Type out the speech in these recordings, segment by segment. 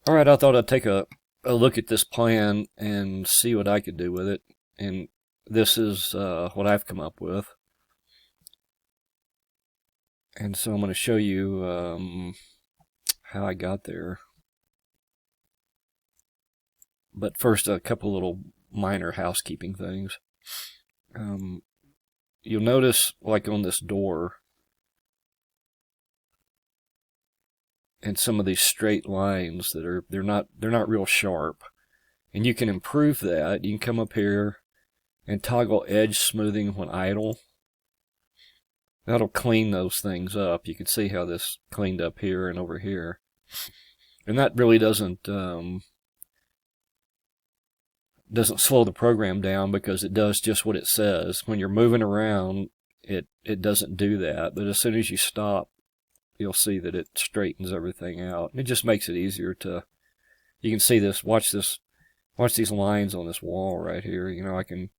Alright, I thought I'd take a look at this plan and see what I could do with it. And this is what I've come up with. And so I'm going to show you how I got there. But first, a couple little minor housekeeping things. You'll notice, like on this door, and some of these straight lines that are they're not real sharp, and you can improve that. You can come up here and toggle edge smoothing when idle. That'll clean those things up. You can see how this cleaned up here and over here, and that really doesn't slow the program down, because it does just what it says. When you're moving around, it doesn't do that, but as soon as you stop, you'll see that it straightens everything out. It just makes it easier to, you can see this, watch these lines on this wall right here. You know, I can,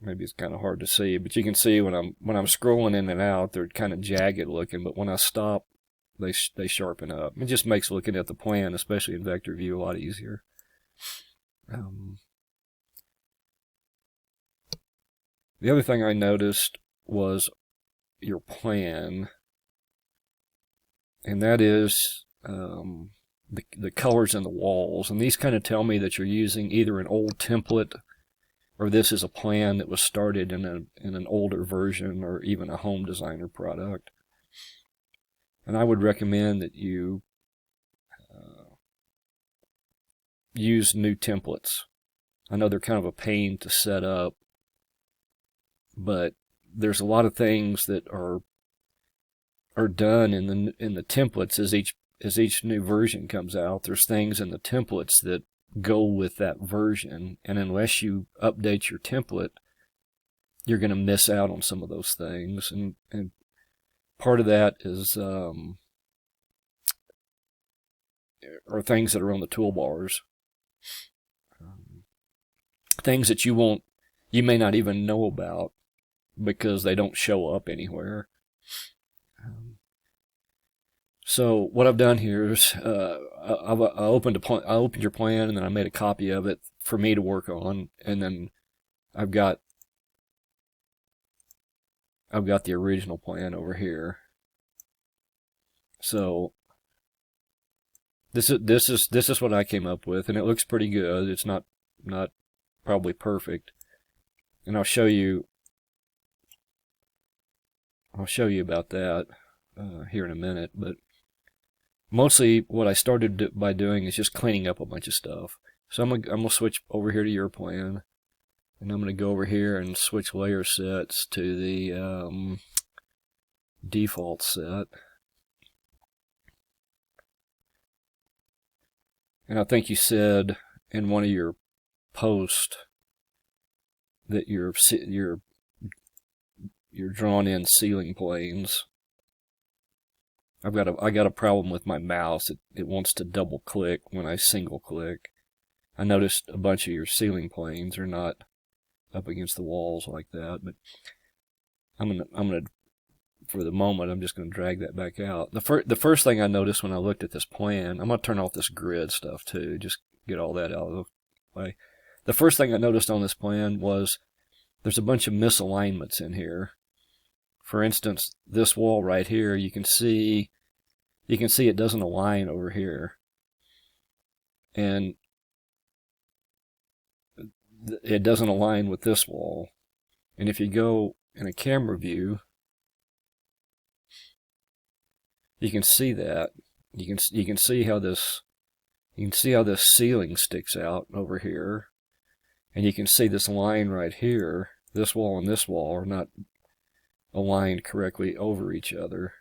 maybe it's kind of hard to see, but you can see when I'm scrolling in and out, they're kind of jagged looking, but when I stop, they sharpen up. It just makes looking at the plan, especially in vector view, a lot easier. The other thing I noticed was your plan, and that is the colors in the walls. And these kind of tell me that you're using either an old template, or this is a plan that was started in an older version, or even a Home Designer product. And I would recommend that you use new templates. I know they're kind of a pain to set up, but there's a lot of things that are done in the templates as each new version comes out. There's things in the templates that go with that version, and unless you update your template, you're going to miss out on some of those things. And part of that is are things that are on the toolbars, things that you may not even know about, because they don't show up anywhere. So what I've done here is I opened your plan, and then I made a copy of it for me to work on, and then I've got the original plan over here. So this is what I came up with, and it looks pretty good. It's not probably perfect, and I'll show you about that here in a minute. But mostly what I started by doing is just cleaning up a bunch of stuff. So I'm gonna switch over here to your plan, and I'm gonna go over here and switch layer sets to the default set. And I think you said in one of your posts that you're drawn in ceiling planes. I got a problem with my mouse. It wants to double click when I single click. I noticed a bunch of your ceiling planes are not up against the walls like that, but I'm gonna for the moment, I'm just gonna drag that back out. The first thing I noticed when I looked at this plan, I'm gonna turn off this grid stuff too, just get all that out of the way. The first thing I noticed on this plan was there's a bunch of misalignments in here. For instance, this wall right here, you can see it doesn't align over here, and it doesn't align with this wall. And if you go in a camera view, you can see that. You can see how this ceiling sticks out over here, and you can see this line right here. This wall and this wall are not aligned correctly over each other.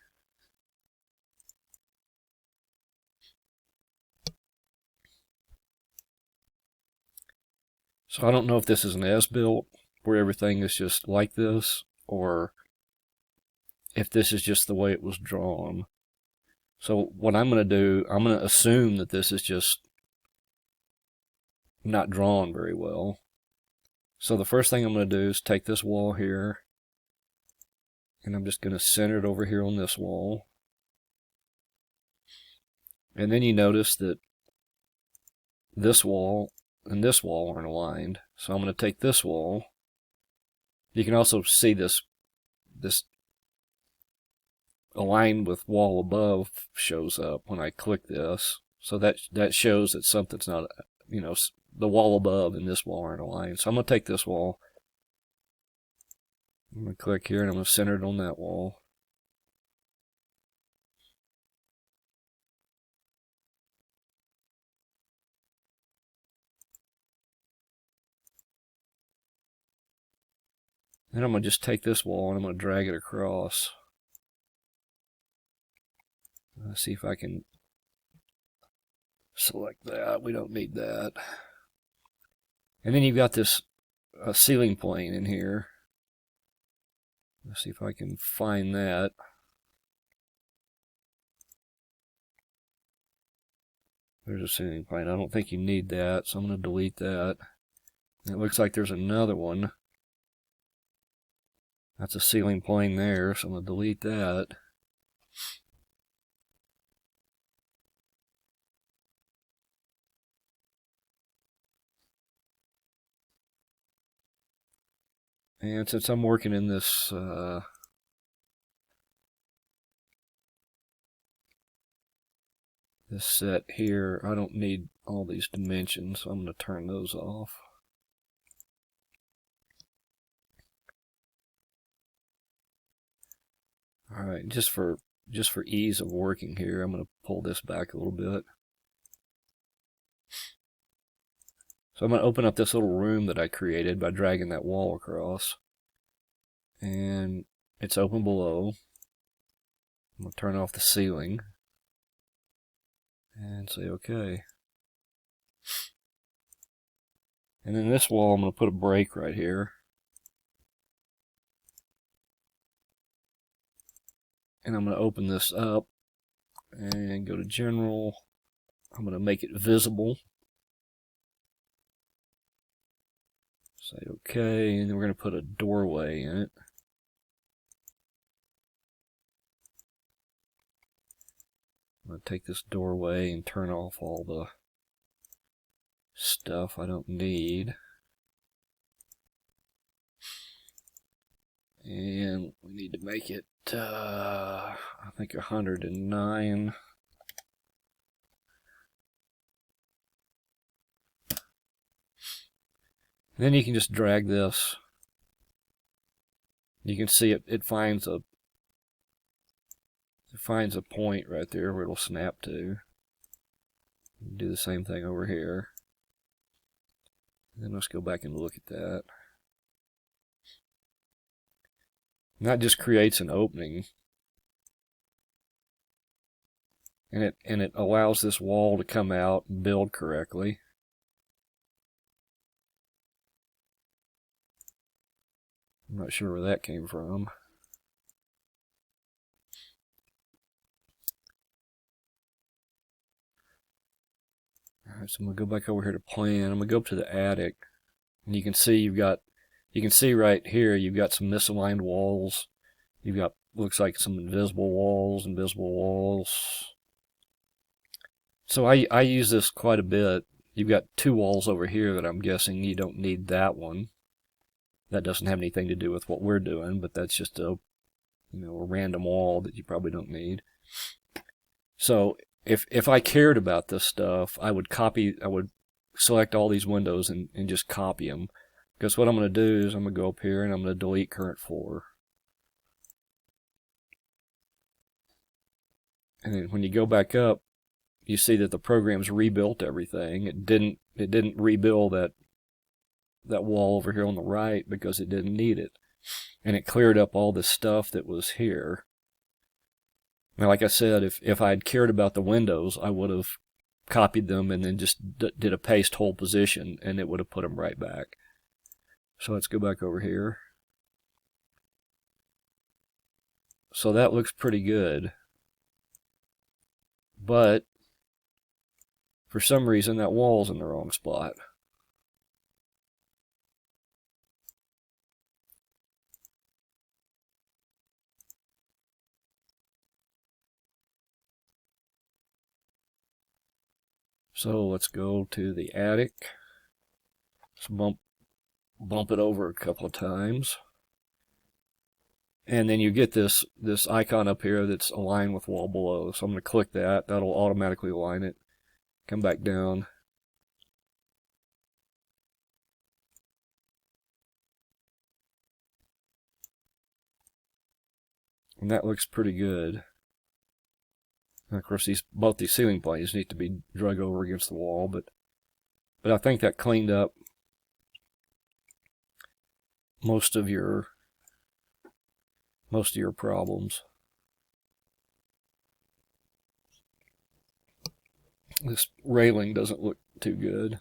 So I don't know if this is an as-built where everything is just like this, or if this is just the way it was drawn. So what I'm going to do, I'm going to assume that this is just not drawn very well. So the first thing I'm going to do is take this wall here, and I'm just going to center it over here on this wall. And then you notice that this wall and this wall aren't aligned. So I'm going to take this wall. You can also see this aligned with wall above shows up when I click this. So that shows that something's not, you know, the wall above and this wall aren't aligned. So I'm going to take this wall. I'm going to click here and I'm going to center it on that wall. Then I'm going to just take this wall and I'm going to drag it across. Let's see if I can select that. We don't need that. And then you've got this ceiling plane in here. Let's see if I can find that. There's a ceiling plane. I don't think you need that, so I'm going to delete that. And it looks like there's another one. That's a ceiling plane there, so I'm going to delete that. And since I'm working in this this set here, I don't need all these dimensions, so I'm going to turn those off. Alright, just for ease of working here, I'm going to pull this back a little bit. So I'm going to open up this little room that I created by dragging that wall across. And it's open below. I'm going to turn off the ceiling. And say OK. And then this wall, I'm going to put a break right here. And I'm going to open this up and go to General. I'm going to make it visible. Say OK, and then we're going to put a doorway in it. I'm going to take this doorway and turn off all the stuff I don't need. And we need to make it, I think 109. Then you can just drag this. You can see it finds a point right there where it'll snap to. Do the same thing over here. And then let's go back and look at that. And that just creates an opening. And it allows this wall to come out and build correctly. I'm not sure where that came from. Alright, so I'm going to go back over here to plan. I'm going to go up to the attic. And you can see you can see right here you've got some misaligned walls. You've got, looks like some invisible walls. So I use this quite a bit. You've got two walls over here that I'm guessing you don't need that one. That doesn't have anything to do with what we're doing, but that's just a random wall that you probably don't need. So if I cared about this stuff, I would select all these windows and just copy them. Because what I'm going to do is I'm going to go up here and I'm going to delete current floor. And then when you go back up, you see that the program's rebuilt everything. It didn't rebuild that wall over here on the right because it didn't need it. And it cleared up all this stuff that was here. Now, like I said, if I had cared about the windows, I would have copied them and then just did a paste hold position, and it would have put them right back. So let's go back over here. So that looks pretty good. But for some reason, that wall's in the wrong spot. So let's go to the attic. Let's bump it over a couple of times. And then you get this icon up here that's aligned with wall below. So I'm going to click that. That'll automatically align it. Come back down. And that looks pretty good. And of course, both these ceiling planes need to be drug over against the wall, but I think that cleaned up most of your problems. This railing doesn't look too good.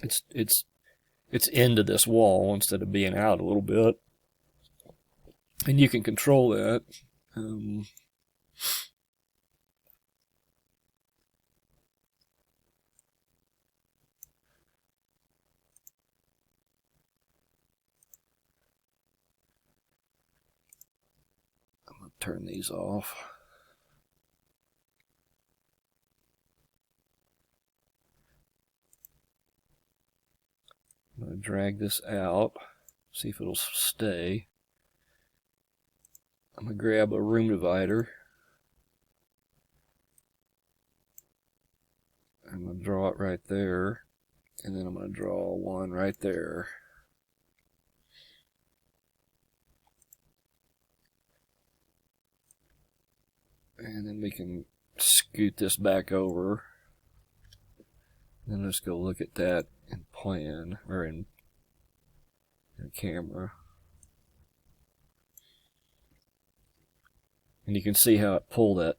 It's into this wall instead of being out a little bit, and you can control that. I'm going to turn these off. I'm going to drag this out, see if it'll stay. I'm going to grab a room divider. I'm going to draw it right there, and then I'm going to draw one right there. And then we can scoot this back over. Then let's go look at that in plan, or in camera. And you can see how it pulled that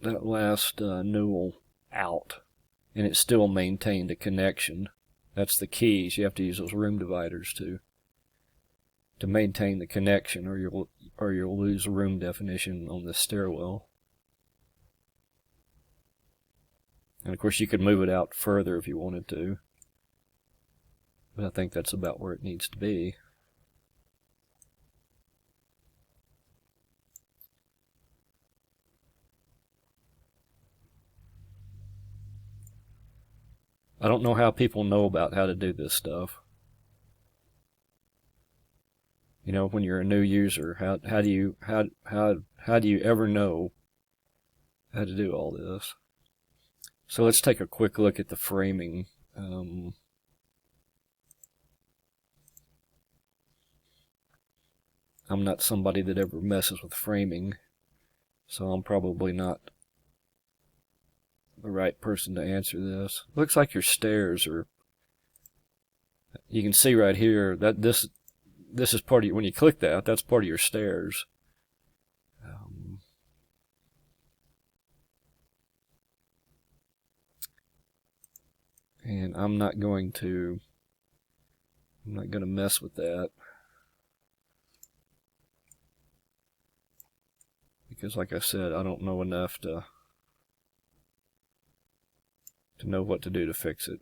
last newel out, and it still maintained a connection. That's the keys. You have to use those room dividers to maintain the connection, or you'll lose room definition on the stairwell. And of course you could move it out further if you wanted to, but I think that's about where it needs to be. I don't know how people know about how to do this stuff. You know, when you're a new user, how do you ever know how to do all this? So let's take a quick look at the framing. I'm not somebody that ever messes with framing, so I'm probably not the right person to answer this. Looks like your stairs are, you can see right here that this is part of your, when you click that, that's part of your stairs. And I'm not going to mess with that, because like I said, I don't know enough to know what to do to fix it.